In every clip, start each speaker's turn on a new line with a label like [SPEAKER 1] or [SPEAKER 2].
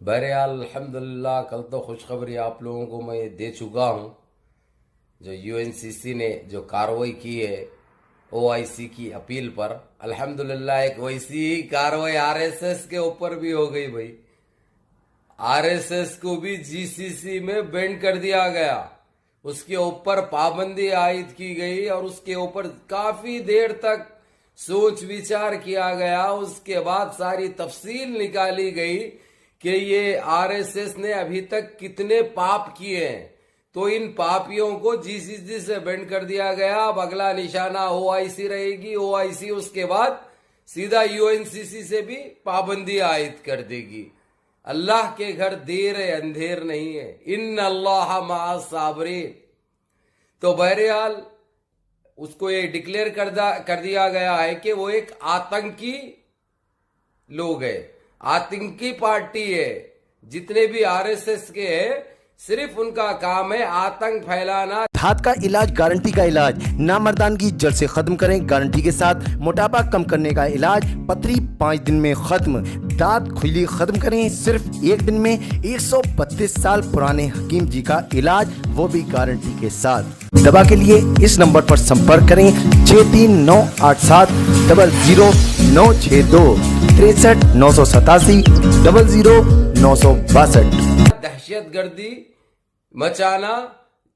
[SPEAKER 1] बहरहाल अल्हम्दुलिल्लाह कल तो खुशखबरी आप लोगों को मैं दे चुका हूँ। जो यूएनसीसी ने जो कार्रवाई की है ओआईसी की अपील पर, अल्हम्दुलिल्लाह एक वैसी ही कार्रवाई आरएसएस के ऊपर भी हो गई भाई। आरएसएस को भी जीसीसी में बैंड कर दिया गया, उसके ऊपर पाबंदी आयद की गई और उसके ऊपर काफी देर तक सोच विचार किया गया। उसके बाद सारी तफसील निकाली गई कि ये आरएसएस ने अभी तक कितने पाप किए हैं, तो इन पापियों को जीसीसी से बैंड कर दिया गया। अब अगला निशाना ओआईसी रहेगी, ओआईसी उसके बाद सीधा यूएनसीसी से भी पाबंदी आयद कर देगी। अल्लाह के घर देर है अंधेर नहीं है, इन अल्लाह मा साबरीन। तो बहरहाल उसको ये डिक्लेयर कर दिया गया है कि वो एक आतंकी लोग है, आतंकी पार्टी है। जितने भी आरएसएस के हैं सिर्फ उनका काम है आतंक फैलाना।
[SPEAKER 2] दांत का इलाज गारंटी का इलाज, नामर्दानगी जड़ से खत्म करें गारंटी के साथ। मोटापा कम करने का इलाज, पथरी 5 दिन में खत्म। दांत खुजली खत्म करें सिर्फ 1 दिन में। 132 साल पुराने हकीम जी का इलाज, वो भी गारंटी के साथ। दवा के लिए इस नंबर पर संपर्क करें 63987 00962 63 987 00962।
[SPEAKER 1] दहशतगर्दी मचाना,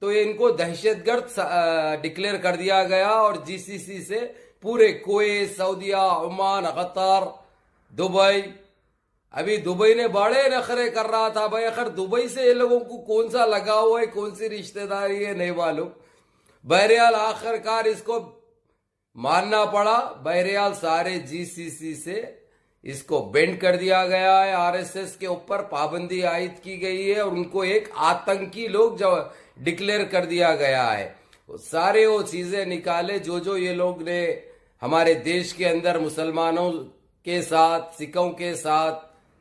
[SPEAKER 1] तो इनको दहशतगर्द डिक्लेयर कर दिया गया और जीसीसी से पूरे कुवैत, सऊदीया, ओमान, कतर, दुबई। अभी दुबई ने बड़े नखरे कर रहा था भाई, आखिर दुबई से ये लोगों को कौन सा लगा हुआ है, कौन सी रिश्तेदारी है नहीं मालूम। बहरहाल आखिरकार इसको मानना पड़ा। बहरहाल सारे जीसीसी से इसको बेंड कर दिया गया है, आरएसएस के ऊपर पाबंदी आयद की गई है और उनको एक आतंकी लोग जो डिक्लेयर कर दिया गया है। सारे वो चीजें निकाले जो ये लोग ने हमारे देश के अंदर मुसलमानों के साथ, सिखों के साथ,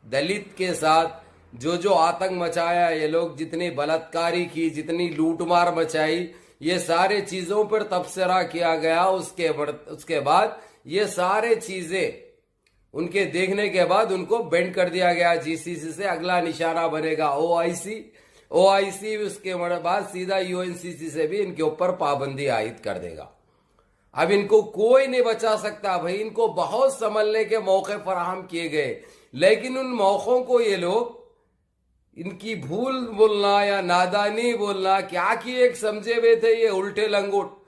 [SPEAKER 1] दलित के साथ जो आतंक मचाया, ये लोग जितनी बलात्कारी की, जितनी लूटमार मचाई, ये सारे चीजों पर तबसरा किया गया। उसके बाद ये सारे चीजें उनके देखने के बाद उनको बेंड कर दिया गया जीसीसी से। अगला निशाना बनेगा ओआईसी, ओआईसी उसके बाद सीधा यूएनसीसी से भी इनके ऊपर पाबंदी आयद कर देगा। अब इनको कोई नहीं बचा सकता भाई। इनको बहुत संभलने के मौके फराहम किए गए, लेकिन उन मौकों को ये लोग इनकी भूल बोलना या नादानी बोलना क्या कि एक समझे हुए थे ये उल्टे लंगोट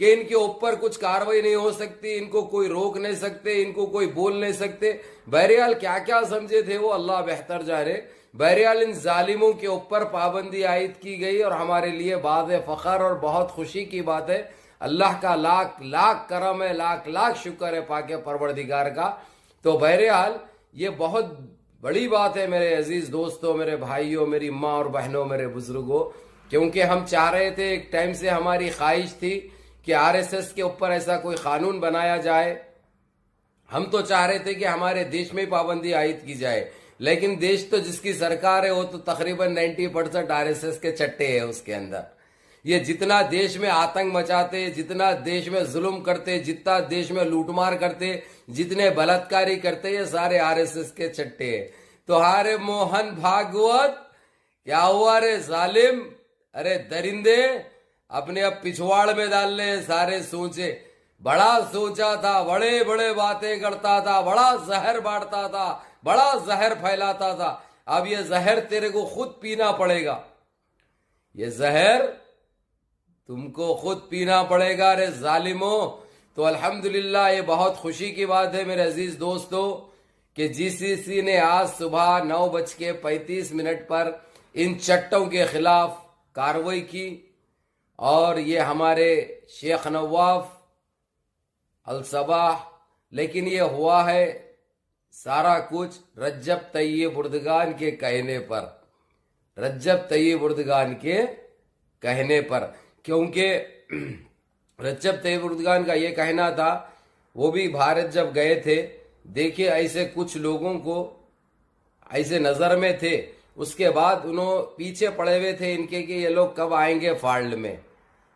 [SPEAKER 1] कि इनके ऊपर कुछ कार्रवाई नहीं हो सकती, इनको कोई रोक नहीं सकते, इनको कोई बोल नहीं सकते। बहरहाल क्या क्या समझे थे वो अल्लाह बेहतर जाने। बहरहाल इन जालिमों के ऊपर पाबंदी आयद की गई और हमारे लिए बात फख्र और बहुत खुशी की बात है। अल्लाह का लाख लाख करम है, लाख लाख शुक्र है पाके परवरदिगार का। तो बहरहाल ये बहुत बड़ी बात है मेरे अजीज दोस्तों, मेरे भाइयों, मेरी माँ और बहनों, मेरे बुजुर्गों, क्योंकि हम चाह रहे थे, एक टाइम से हमारी ख्वाहिश थी कि आरएसएस के ऊपर ऐसा कोई कानून बनाया जाए। हम तो चाह रहे थे कि हमारे देश में पाबंदी आयद की जाए, लेकिन देश तो जिसकी सरकार है वो तो तकरीबन 90% आरएसएस के चट्टे हैं उसके अंदर। ये जितना देश में आतंक मचाते, जितना देश में जुल्म करते, जितना देश में लूटमार करते, जितने बलात्कारी करते, ये सारे आरएसएस के चट्टे हैं। तो हारे मोहन भागवत, क्या हुआ रे जालिम, अरे दरिंदे, अपने अब पिछवाड़ में डालने सारे सोचे। बड़ा सोचा था, बड़े बड़े बातें करता था, बड़ा जहर बांटता था, बड़ा जहर फैलाता था। अब ये जहर तेरे को खुद पीना पड़ेगा, ये जहर तुमको खुद पीना पड़ेगा रे जालिमो। तो अल्हम्दुलिल्लाह ये बहुत खुशी की बात है मेरे अजीज दोस्तों कि जीसीसी ने आज सुबह 9:35 पर इन चट्टों के खिलाफ कार्रवाई की और ये हमारे शेख नवाफ अल सबाह, लेकिन ये हुआ है सारा कुछ रज्जब तय्यब उर्दगान के कहने पर, रज्जब तय्यब उर्दगान के कहने पर। क्योंकि रज्जब तय्यब उर्दगान का ये कहना था, वो भी भारत जब गए थे, देखिए ऐसे कुछ लोगों को ऐसे नजर में थे, उसके बाद उन्होंने पीछे पड़े हुए थे इनके कि ये लोग कब आएंगे फाल्ट में।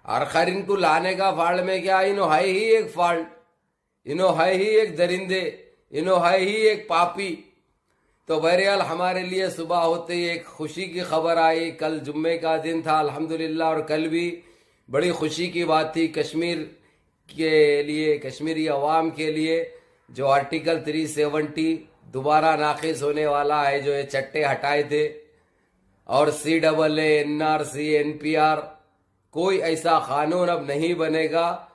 [SPEAKER 1] आखिर इनको लाने का फाल्ट में क्या, इनो है ही एक फाल्ट, इनो है ही एक दरिंदे, इनो है ही एक पापी। तो बहरहाल हमारे लिए सुबह होते ही एक खुशी की खबर आई। कल जुम्मे का दिन था अल्हम्दुलिल्लाह, और कल भी बड़ी खुशी की बात थी कश्मीर के लिए, कश्मीरी अवाम के लिए, जो आर्टिकल 370 दोबारा नाखिस होने वाला है, जो ये चट्टे हटाए थे, और CAA, NRC, NPR, कोई ऐसा कानून अब नहीं बनेगा,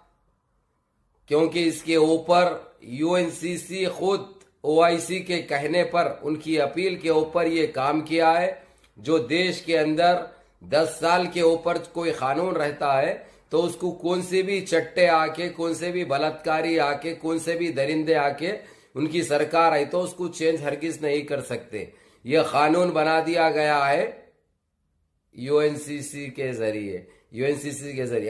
[SPEAKER 1] क्योंकि इसके ऊपर UNCC खुद OIC के कहने पर, उनकी अपील के ऊपर ये काम किया है। जो देश के अंदर 10 साल के ऊपर कोई कानून रहता है तो उसको कौन से भी चट्टे आके, कौन से भी बलात्कारी आके, कौन से भी दरिंदे आके, उनकी सरकार आई तो उसको चेंज हरगिज नहीं कर सकते। यह कानून बना दिया गया है UNCC के जरिए,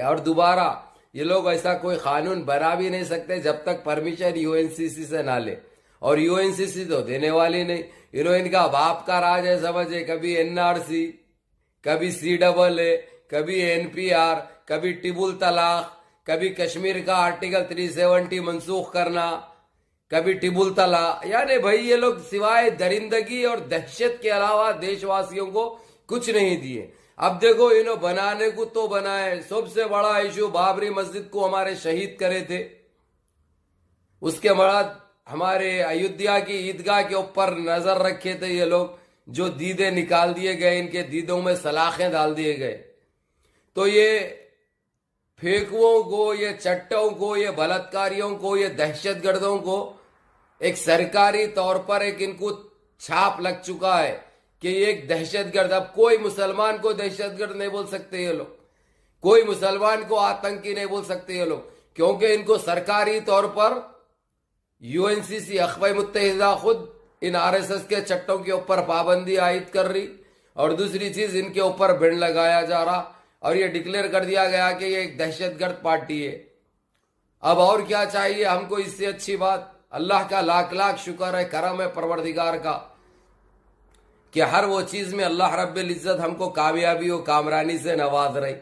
[SPEAKER 1] और दोबारा ये लोग ऐसा कोई कानून बना भी नहीं सकते जब तक परमिशन UNCC से ना ले, और UNCC तो देने वाली नहीं। इन्होंने इनका बाप का राज है समझे, कभी NRC, कभी CAA, कभी NPR, कभी टिबुल तलाक, कभी कश्मीर का आर्टिकल 370 मनसूख करना, कभी टिबुल तलाक। यानी भाई ये लोग सिवाय दरिंदगी और दहशत के अलावा देशवासियों को कुछ नहीं दिए। अब देखो इन्हों बनाने को तो बनाए, सबसे बड़ा इशू बाबरी मस्जिद को हमारे शहीद करे थे, उसके बाद हमारे अयोध्या की ईदगाह के ऊपर नजर रखे थे ये लोग, जो दीदे निकाल दिए गए, इनके दीदों में सलाखें डाल दिए गए। तो ये फेंकुओं को, ये चट्टों को, ये बलात्कारियों को, ये दहशतगर्दों को एक सरकारी तौर पर एक इनको छाप लग चुका है कि एक दहशतगर्द। अब कोई मुसलमान को दहशतगर्द नहीं बोल सकते ये लोग, कोई मुसलमान को आतंकी नहीं बोल सकते ये लोग, क्योंकि इनको सरकारी तौर पर UNCC अक़वाम मुत्तहिदा खुद इन RSS के चट्टों के ऊपर पाबंदी आयद कर रही, और दूसरी चीज इनके ऊपर बैन लगाया जा रहा, और ये डिक्लेयर कर दिया गया कि ये एक दहशतगर्द पार्टी है। अब और क्या चाहिए हमको इससे अच्छी बात। अल्लाह का लाख लाख शुक्र है, करम है परवरदिगार का, कि हर वो चीज में अल्लाह रब्बुल इज्जत हमको कामयाबी और कामरानी से नवाज रही।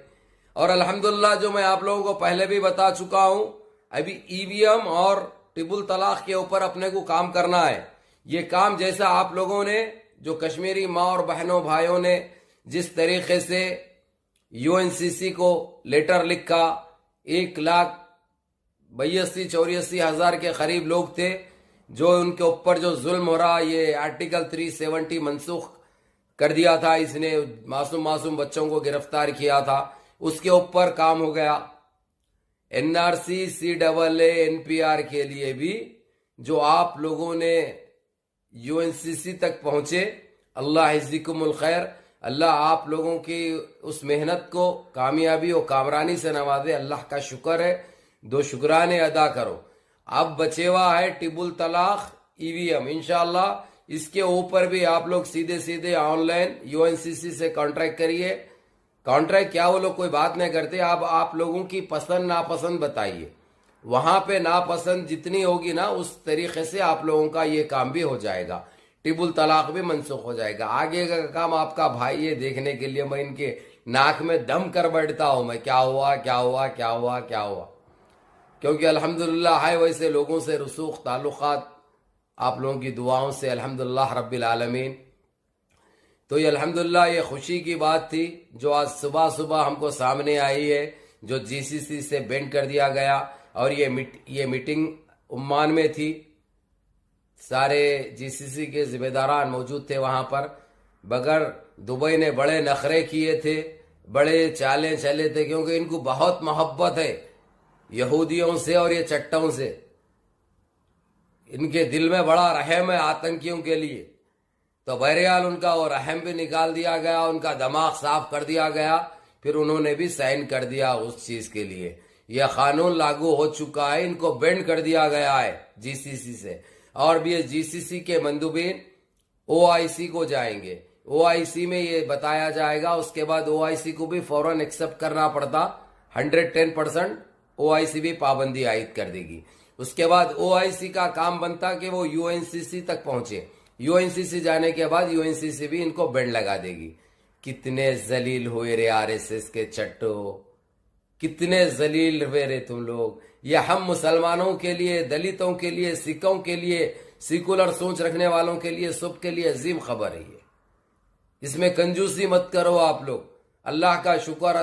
[SPEAKER 1] और अल्हम्दुलिल्लाह, जो मैं आप लोगों को पहले भी बता चुका हूं, अभी EVM और टिबुल तलाक के ऊपर अपने को काम करना है। ये काम जैसा आप लोगों ने, जो कश्मीरी माँ और बहनों भाइयों ने जिस तरीके से UNCC को लेटर लिखा, 1,82,84,000 के करीब लोग थे जो उनके ऊपर जो जुल्म हो रहा, ये आर्टिकल 370 मनसूख कर दिया था, इसने मासूम बच्चों को गिरफ्तार किया था, उसके ऊपर काम हो गया। NRC, CAA, NPR के लिए भी जो आप लोगों ने UNCC तक पहुंचे, अल्लाह इज़्ज़िकुमुल खैर, अल्लाह आप लोगों की उस मेहनत को कामयाबी और कामरानी से नवाजे। अल्लाह का शुक्र है, दो शुक्राने अदा करो। अब बचे हुआ है टिबुल तलाक, EVM, इंशाअल्लाह इसके ऊपर भी आप लोग सीधे ऑनलाइन UNCC से कॉन्ट्रैक्ट करिए। कॉन्ट्रैक्ट क्या, वो लोग कोई बात नहीं करते, आप लोगों की पसंद नापसंद बताइए, वहां पे नापसंद जितनी होगी ना उस तरीके से आप लोगों का ये काम भी हो जाएगा, टिबुल तलाक भी मनसूख हो जाएगा। आगे का काम आपका भाई ये देखने के लिए मैं इनके नाक में दम कर बैठता हूं, मैं क्या हुआ, क्योंकि अल्हम्दुलिल्लाह है वैसे लोगों से रसूख ताल्लुकात आप लोगों की दुआओं से, अल्हम्दुलिल्लाह रब्बिल आलमीन। तो ये अल्हम्दुलिल्लाह ये खुशी की बात थी जो आज सुबह हमको सामने आई है, जो GCC से बैन कर दिया गया। और ये मीटिंग उम्मान में थी, सारे GCC के जिम्मेदारान मौजूद थे वहां पर, बगर दुबई ने बड़े नखरे किए थे, बड़े चालें चले थे, क्योंकि इनको बहुत मोहब्बत है यहूदियों से और ये चट्टों से, इनके दिल में बड़ा रहम है आतंकियों के लिए। तो बहरहाल उनका वो रहम भी निकाल दिया गया, उनका दिमाग साफ कर दिया गया, फिर उन्होंने भी साइन कर दिया उस चीज के लिए। यह कानून लागू हो चुका है, इनको बैन कर दिया गया है GCC से। और भी ये GCC के मंदूबीन OIC को जाएंगे, OIC में ये बताया जाएगा, उसके बाद OIC को भी फौरन एक्सेप्ट करना पड़ता, 110% OIC भी पाबंदी आयद कर देगी। उसके बाद OIC का काम बनता कि वो UNCC तक पहुंचे, UNCC जाने के बाद UNCC भी इनको बैन लगा देगी। कितने जलील हुए रे RSS के चट्टो, कितने जलील हुए रे तुम लोग। ये हम मुसलमानों के लिए, दलितों के लिए, सिखों के लिए, सेकुलर सोच रखने वालों के लिए सबके लिए अजीम खबर है ये। इसमें कंजूसी मत करो आप लोग, अल्लाह का शुक्र